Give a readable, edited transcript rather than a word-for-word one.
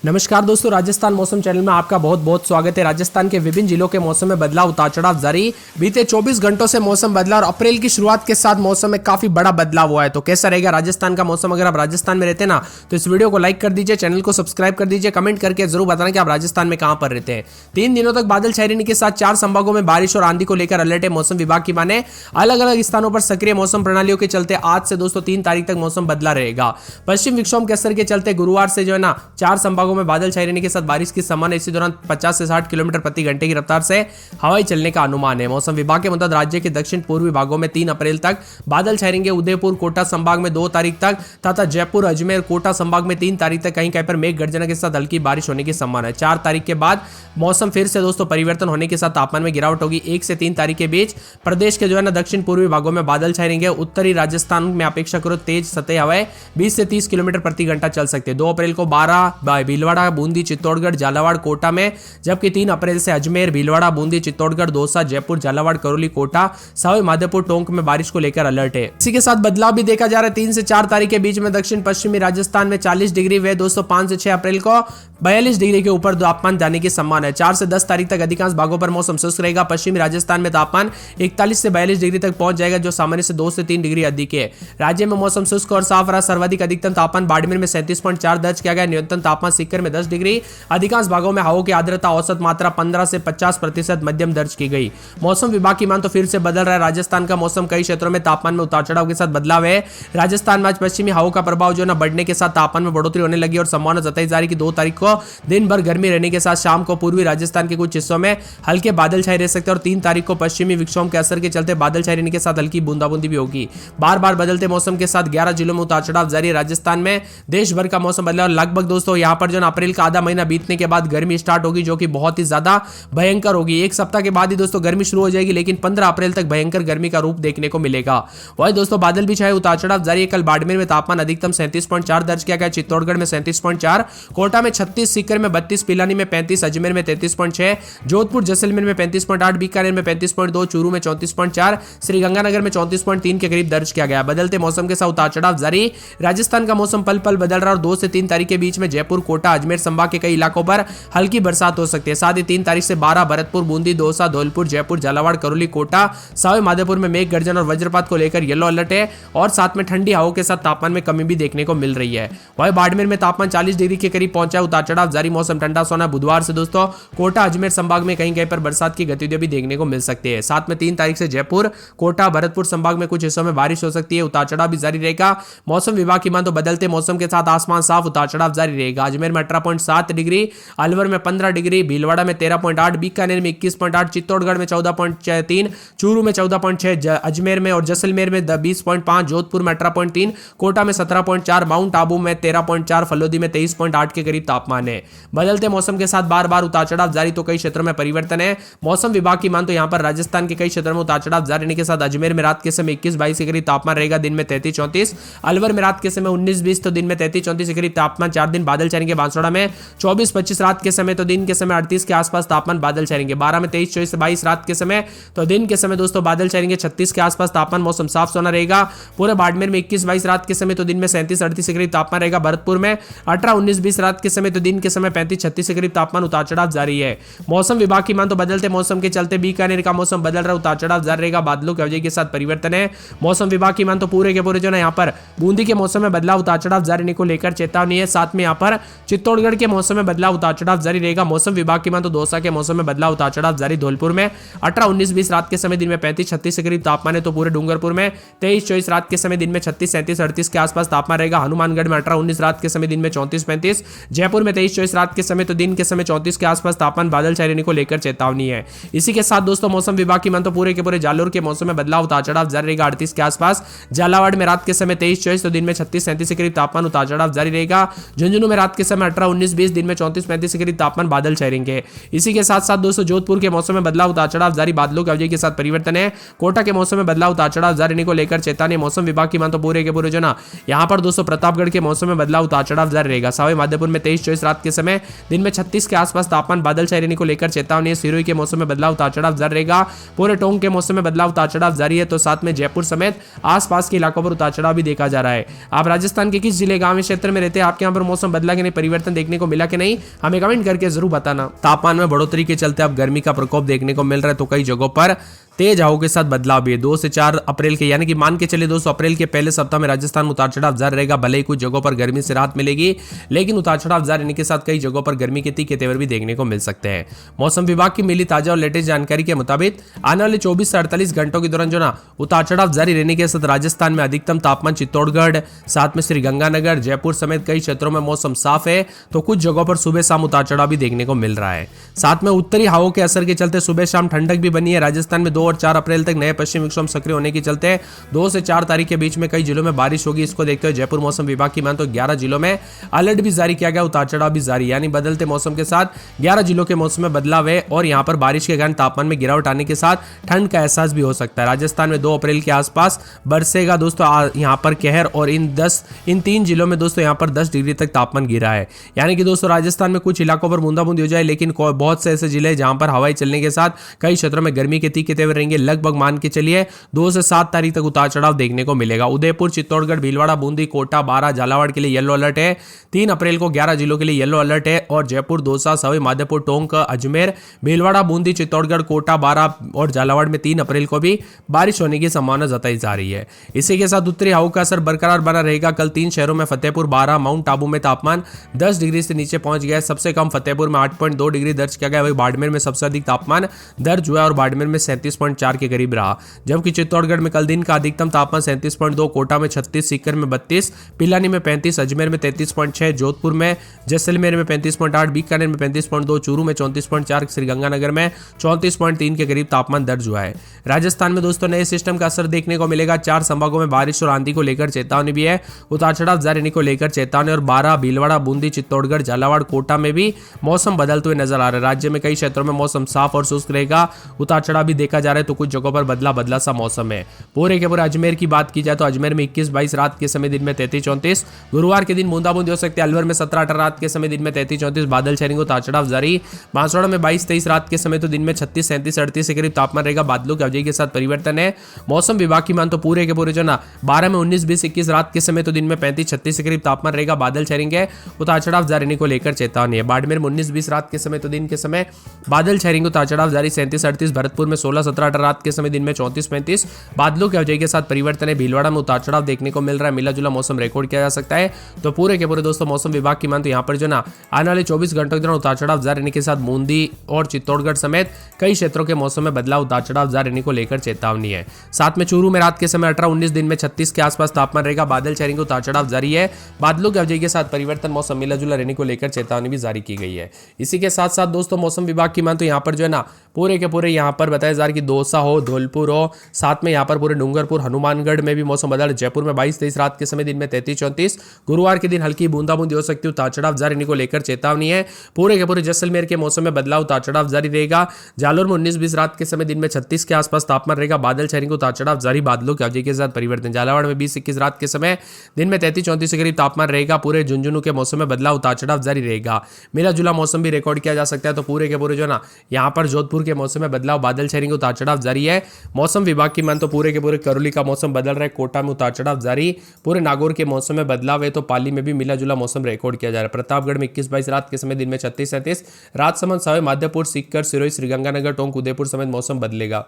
नमस्कार दोस्तों, राजस्थान मौसम चैनल में आपका बहुत बहुत स्वागत है। राजस्थान के विभिन्न जिलों के मौसम में बदलाव उतार चढ़ाव जारी। बीते 24 घंटों से मौसम बदला और अप्रैल की शुरुआत के साथ मौसम में काफी बड़ा बदलाव हुआ है। तो कैसा रहेगा राजस्थान का मौसम? अगर आप राजस्थान में रहते हैं ना तो इस वीडियो को लाइक कर दीजिए, चैनल को सब्सक्राइब कर दीजिए, कमेंट करके जरूर बताना कि आप राजस्थान में कहां पर रहते हैं। 3 दिनों तक बादल छाये रहने के साथ 4 संभागों में बारिश और आंधी को लेकर अलर्ट है मौसम विभाग की माने। अलग अलग स्थानों पर सक्रिय मौसम प्रणालियों के चलते आज से दोस्तों 3 तारीख तक मौसम बदला रहेगा। पश्चिम विक्षोभ के असर के चलते गुरुवार से जो है ना 4 संभागों में बादल छाये रहने के साथ बारिश की संभावना। इसी दौरान 50 से 60 किलोमीटर प्रति घंटे की रफ्तार से हवाएं चलने का अनुमान है। मौसम विभाग के मुताबिक राज्य के दक्षिण पूर्वी भागों में 3 अप्रैल तक बादल छाए रहेंगे। उदयपुर कोटा संभाग में 2 तारीख तक तथा जयपुर अजमेर कोटा संभाग में 3 तारीख तक कहीं कहीं पर मेघ गर्जना के साथ हल्की बारिश होने की संभावना है। 4 तारीख के बाद मौसम फिर से दोस्तों परिवर्तन होने के साथ तापमान में गिरावट होगी। 1 से 3 तारीख के बीच प्रदेश के जो है ना दक्षिण पूर्वी भागों में बादल छाए रहेंगे। उत्तरी राजस्थान में अपेक्षाकृत तेज सतही हवाएं 20 से 30 किलोमीटर प्रति घंटा चल सकते हैं। 2 अप्रैल को 12 भीलवाड़ा बूंदी चित्तौड़गढ़ झालावाड़ कोटा में, जबकि 3 अप्रैल से अजमेर भीलवाड़ा बूंदी चित्तौड़गढ़ दौसा जयपुर झालावाड़ करौली कोटा सवाई माधोपुर टोंक में बारिश को लेकर अलर्ट है। इसी के साथ बदलाव भी देखा जा रहा है। 3 से 4 तारीख के बीच में दक्षिण पश्चिमी राजस्थान में 40 डिग्री व दोस्तों 5 से 6 अप्रैल को 42 डिग्री के ऊपर तापमान जाने की संभावना है। 4 से 10 तारीख तक अधिकांश भागों पर मौसम शुष्क रहेगा। पश्चिमी राजस्थान में तापमान 41 से 42 डिग्री तक पहुंच जाएगा, जो सामान्य से 2 से 3 डिग्री अधिक है। राज्य में मौसम शुष्क और साफ रहा। सर्वाधिक अधिकतम तापमान बाड़मेर में 37.4 दर्ज किया गया। न्यूनतम तापमान सीकर में 10 डिग्री। अधिकांश भागों में हवा की आर्द्रता औसत मात्रा 15 से 50% मध्यम दर्ज की गई। मौसम विभाग की मान तो फिर से बदल रहा है। राजस्थान का मौसम कई क्षेत्रों में तापमान में उतार चढ़ाव के साथ बदलाव है। राजस्थान में आज पश्चिमी हवा का प्रभाव जो है ना बढ़ने के साथ तापमान में बढ़ोतरी होने लगी और संभावना जताई जा रही कि 2 तारीख को दिन भर गर्मी रहने के साथ शाम को पूर्वी राजस्थान के कुछ हिस्सों में हल्के बादल छाए रह सकते हैं और 3 तारीख को पश्चिमी विक्षोभ के असर के चलते बादल छाए रहने के साथ हल्की बूंदाबूंदी भी होगी। बार बार बदलते मौसम के साथ 11 जिलों में उतार चढ़ाव जारी है। राजस्थान में देश भर का मौसम बदला और लगभग दोस्तों यहां पर जो अप्रैल का आधा महीना बीतने के बाद गर्मी स्टार्ट होगी, जो कि बहुत ही ज्यादा भयंकर होगी। 1 सप्ताह के बाद ही दोस्तों गर्मी शुरू हो जाएगी, लेकिन 15 अप्रैल तक भयंकर गर्मी का रूप देखने को मिलेगा। वही दोस्तों बादल भी छाए, उतार चढ़ाव जारी है। कल बाड़मेर में तापमान अधिकतम 37.4 दर्ज किया गया। चित्तौड़गढ़ में 37.4, कोटा में 36, सीकर में 32, पिलानी में 35, अजमेर में 33.6, जोधपुर जैसलमेर में 35.8, बीकानेर में 35.2, चूरू में 34.4, श्रीगंगानगर में 34.3 के करीब दर्ज किया गया। बदलते मौसम के साथ उतार चढ़ाव जारी। राजस्थान का मौसम पल पल बदल रहा है और 2 से 3 तारीख के बीच में जयपुर कोटा अजमेर संभाग के कई इलाकों पर हल्की बरसात हो सकती है। साथ ही 3 तारीख से 12 भरतपुर बूंदी दौसा धौलपुर जयपुर झालावाड़ करौली कोटा सवाई माधोपुर में मेघ गर्जन और वज्रपात को लेकर येलो अलर्ट है और साथ में ठंडी हवाओं के साथ तापमान में कमी भी देखने को मिल रही है। वहीं बाड़मेर में तापमान 40 डिग्री के करीब पहुंचा। उतार चढ़ाव जारी। मौसम ठंडा सोना। बुधवार से दोस्तों कोटा अजमेर संभाग में कहीं कहीं पर बरसात की गतिविधि भी देखने को मिल सकती है। साथ में 3 तारीख से जयपुर कोटा भरतपुर संभाग में कुछ हिस्सों में बारिश हो सकती है। उतार चढ़ाव भी जारी रहेगा। मौसम विभाग की मान तो बदलते मौसम के साथ आसमान साफ, उतार चढ़ाव जारी रहेगा। अजमेर में 18.7 डिग्री, अलवर में 15 डिग्री, भीलवाड़ा में 13.8, बीकानेर में 21.8, चित्तौड़गढ़ में 14.3, चूरू में 14.6, अजमेर में और जैसलमेर में 20.5, जोधपुर में 18.3, कोटा में 17.4, माउंट आबू में 13.4, फलोदी में 23.8 के करीब तापमान है। बदलते मौसम के साथ बार बार उतार चढ़ाव जारी, तो कई क्षेत्रों में परिवर्तन है। मौसम विभाग की मान तो यहां पर राजस्थान के कई क्षेत्रों में उतार चढ़ाव जारी रहने के साथ अजमेर में रात के समय 21-22 के करीब तापमान रहेगा, दिन में 33-34, अलवर में रात के समय 19-20 तो दिन में 33-34 के करीब तापमान। 4 दिन बादल छाएंगे। बांसवाड़ा में 24-25 रात के समय तो दिन के समय 38 के आसपास तापमान बादल छाएंगे। 12 में 23-24-22 रात के समय तो दिन के समय दोस्तों बादल छाएंगे। 36 के आसपास तापमान। मौसम साफ सोना रहेगा। पूरे बाड़मेर में 21-22 रात के समय तो दिन में 37-38 के करीब तापमान रहेगा। भरतपुर में 18-19-20 रात के समय तो दिन के समय 35-36 के करीब तापमान। उतार चढ़ाव जारी है। मौसम विभाग की मान तो बदलते मौसम के चलते बीकानेर का मौसम बदल रहा है, उतार चढ़ाव जारी रहेगा। बादलों की वजह के साथ परिवर्तन है। मौसम विभाग की मान तो पूरे के पूरे जो है यहाँ पर बूंदी के मौसम में बदलाव उतार चढ़ाव जारी रहने को लेकर चेतावनी है। साथ में यहाँ पर चित्तौड़गढ़ के मौसम में बदलाव उतार चढ़ाव जारी रहेगा। मौसम विभाग की मान तो दौसा के मौसम में बदलाव उतार चढ़ाव जारी। धौलपुर में 18-19-20 रात के समय दिन में 35-36 के करीब तापमान है, तो पूरे डूंगरपुर में 23-24 रात के समय दिन में 36-37-38 के आसपास तापमान रहेगा। हनुमानगढ़ में 18-19 रात के समय दिन में 34-35, जयपुर में 23-24 रात के समय तो दिन के समय 34 के आसपास तापमान। बादल छाए रहने को लेकर चेतावनी है। इसी के साथ दोस्तों मौसम विभाग की मान तो पूरे के पूरे जालोर के मौसम में बदलाव उतार चढ़ाव जारी रहेगा। 38 के आसपास झालावाड़ में रात के समय 23-24 तो दिन में 36-37 के करीब तापमान। उतार चढ़ाव जारी रहेगा। झुंझुनू में रात के समय 18-19-20 दिन में 34-35 के करीब तापमान। बादल छाए रहेंगे। इसी के साथ साथ दोस्तों जोधपुर के मौसम में बदलाव उतार चढ़ाव जारी। बादलों की वजह के साथ परिवर्तन है। कोटा के मौसम में बदलाव उतार चढ़ाव जारी रहने को लेकर चेतावनी। मौसम विभाग की मान तो पूरे के पूरे जो ना यहाँ पर दोस्तों प्रतापगढ़ के मौसम में बदलाव उतार चढ़ाव जारी रहेगा। सवाई माधोपुर में 23-24 रात के समय दिन में 36 के आसपास तापमान। बादल छाए रहने को लेकर चेतावनी है। सिरोही के मौसम में बदलाव उतार चढ़ाव जारी रहेगा। पूरे टोंक के मौसम में बदलाव उतार चढ़ाव जारी है, तो साथ में जयपुर समेत आसपास के इलाकों पर उतार चढ़ाव भी देखा जा रहा है। आप राजस्थान के किस जिले गांव क्षेत्र में रहते हैं? आपके यहाँ पर मौसम बदला कि नहीं, परिवर्तन परिवर्तन देखने को मिला कि नहीं, हमें कमेंट करके जरूर बताना। तापमान में बढ़ोतरी के चलते अब गर्मी का प्रकोप देखने को मिल रहा है, तो कई जगहों पर तेज हवाओं के साथ बदलाव भी है। 2 से 4 अप्रैल के, यानी कि मान के चले दोस्तों अप्रैल के पहले सप्ताह में राजस्थान में उतार चढ़ाव जारी रहेगा। भले ही कुछ जगहों पर गर्मी से राहत मिलेगी, लेकिन उतार चढ़ाव जारी रहने के साथ कई जगहों पर गर्मी के तीखे तेवर भी देखने को मिल सकते हैं। मौसम विभाग की मिली ताजा और लेटेस्ट जानकारी के मुताबिक आने वाले 24 से 48 घंटों के दौरान जो ना उतार चढ़ाव जारी रहने के साथ राजस्थान में अधिकतम तापमान चित्तौड़गढ़, साथ में श्रीगंगानगर, जयपुर समेत कई क्षेत्रों में मौसम साफ है, तो कुछ जगहों पर सुबह शाम उतार चढ़ाव भी देखने को मिल रहा है। साथ में उत्तरी हवाओं के असर के चलते सुबह शाम ठंडक भी बनी है। राजस्थान में 2 और 4 अप्रैल तक पश्चिम विक्षोभ सक्रिय होने के चलते 2 से 4 तारीख के बीच में कई जिलों में बारिश होगी। इसको देखते हुए जयपुर मौसम विभाग की मान तो 11 जिलों में अलर्ट भी जारी किया गया, उतार चढ़ाव भी जारी, यानी बदलते मौसम के साथ 11 जिलों के मौसम में बदलाव है और यहां पर बारिश के कारण तापमान में गिरावट आने के साथ ठंड का एहसास भी हो सकता है। राजस्थान में 2 अप्रैल के आसपास बरसेगा दोस्तों यहां पर कहर, और इन 3 जिलों में दोस्तों यहां पर 10 डिग्री तक तापमान गिरा है। यानी कि दोस्तों राजस्थान में कुछ इलाकों पर बूंदाबूंदी हो जाए, लेकिन बहुत से ऐसे जिले जहां पर हवाएं चलने के साथ कई क्षेत्रों में गर्मी के तीखे तेवर रहेंगे। लगभग मान के चलिए 2 से 7 तारीख तक उतार चढ़ाव देखने को मिलेगा। उदयपुर, चित्तौड़गढ़, भीलवाड़ा, बूंदी, कोटा, बारां, झालावाड़ के लिए येलो अलर्ट है। 3 अप्रैल को 11 जिलों के लिए येलो अलर्ट है और जयपुर, दौसा, सवाई माधोपुर, टोंक, अजमेर, भीलवाड़ा, बूंदी, चित्तौड़गढ़, कोटा, बारां और झालावाड़ में 3 अप्रैल को भी बारिश होने की संभावना जताई जा रही है। इसी के साथ उत्तरी हवाओं का असर बरकरार बना रहेगा। कल 3 शहरों में फतेहपुर, बारां, माउंट आबू में तापमान 10 डिग्री से नीचे पहुंच गया है। सबसे कम फतेहपुर में 8.2 डिग्री दर्ज किया गया, वही बाड़मेर में सबसे अधिक तापमान दर्ज हुआ और बाड़मेर में 37.4 के करीब रहा। जबकि चित्तौड़गढ़ में कल दिन का अधिकतम तापमान 37.2, कोटा में 36, सीकर में 32, पिलानी में 35, अजमेर में 33.6, जोधपुर में, जैसलमेर में 35.8, बीकानेर में 35.2, चूरू में 34.4, श्रीगंगानगर में 34.3 के करीब तापमान दर्ज हुआ है। राजस्थान में दोस्तों नए सिस्टम का असर देखने को मिलेगा। 4 संभागों में बारिश और आंधी को लेकर चेतावनी भी है। उतार चढ़ाव जारी रहने को लेकर चेतावनी, और बारां, भीलवाड़ा, बूंदी, चित्तौड़गढ़, झालावाड़, कोटा में भी मौसम बदलते हुए नजर आ रहा है। राज्य में कई क्षेत्रों में मौसम साफ और शुष्क रहेगा। उतार चढ़ाव भी देखा जा रहा है, तो कुछ जगहों पर बदला बदला सा मौसम है। पूरे के पूरे अजमेर की बात की जाए तो अजमेर में 21-22 रात के समय, दिन में 33-34, गुरुवार के दिन बूंदाबूंदी हो सकती है। अलवर में 17-18 रात के समय, दिन में 33-34, बादल छाएंगे, उतार चढ़ाव जारी। बांसवाड़ा में 22-23 रात के समय, तो दिन में 36-37-38 के करीब तापमान रहेगा। बादलों की अवधि के साथ परिवर्तन है। मौसम विभाग की मान तो पूरे के पूरे जो ना 12 में 19-20-21 रात के समय, तो दिन में 35-36 के करीब तापमान रहेगा। बादल छाएंगे, उतार चढ़ाव जारी रहने को लेकर चेतावनी है। बाड़मेर में 19-20 रात के समय, तो दिन के समय बादल छाएंगे, उतार चढ़ाव जारी। 37-38, भरतपुर में 16-17-18 रात के समय, दिन में 34-35, बादलों की अवधि के साथ परिवर्तन है। भीलवाड़ा में उतार चढ़ाव देखने को मिल रहा है। मिला जुला मौसम रिकॉर्ड किया जा सकता है। तो पूरे के पूरे दोस्तों मौसम विभाग की मान तो यहाँ पर जो ना आने वाले 24 घंटों के दौरान उतार चढ़ाव जारी रहने के साथ बूंदी और चित्तौड़गढ़ समेत कई क्षेत्रों के मौसम में बदलाव, उतार चढ़ाव जारी रहने को लेकर चेतावनी है। साथ में चूरू में रात के समय 18-19, दिन में 36 के आसपास तापमान रहेगा। बादल छाएंगे, उतार चढ़ाव जारी है। बादलों की अवधि के साथ परिवर्तन, मौसम मिला जुला रहने को लेकर चेतावनी भी जारी की गई है। इसी के साथ साथ दोस्तों मौसम विभाग की मान तो यहाँ पर जो है ना पूरे के पूरे यहाँ पर बताया जा रहा है कि दौसा हो, धौलपुर हो, साथ में यहाँ पर पूरे डूंगरपुर, हनुमानगढ़ में भी मौसम बदल। जयपुर में 22-23 रात के समय, दिन में 33-34, गुरुवार के दिन हल्की बूंदाबूंदी हो सकती है। उतार चढ़ाव जारी रहने को लेकर चेतावनी है। पूरे के पूरे जैसलमेर के मौसम में बदलाव, उतार चढ़ाव जारी रहेगा। जालोर में 19-20 रात के समय, दिन में 36 के आसपास तापमान रहेगा। बादल छाएंगे, उतार चढ़ाव जारी। बादलों की अवधि के साथ परिवर्तन। झालावाड़ में 20-21 रात के समय, दिन में 33-34 के करीब तापमान रहेगा। पूरे झुंझुनू के मौसम में बदलाव, उतार चढ़ाव जारी रहेगा। मिला जुला मौसम भी रिकॉर्ड किया जा सकता है। तो पूरे के पूरे जो ना यहाँ पर जोधपुर के मौसम में बदलाव, बादल छाएंगे, उतार चढ़ाव जारी है। मौसम विभाग की मान तो पूरे के पूरे करौली का मौसम बदल रहा है। कोटा में उतार चढ़ाव जारी। पूरे नागौर के मौसम में बदलाव है। तो पाली में भी मिला जुला मौसम रिकॉर्ड किया जा रहा है। प्रतापगढ़ में 21-22 रात के समय, दिन में 36-37, राजसमंद, सवाई माधोपुर, सीकर, सिरोही, श्रीगंगानगर, टोंक, उदयपुर समेत मौसम बदलेगा।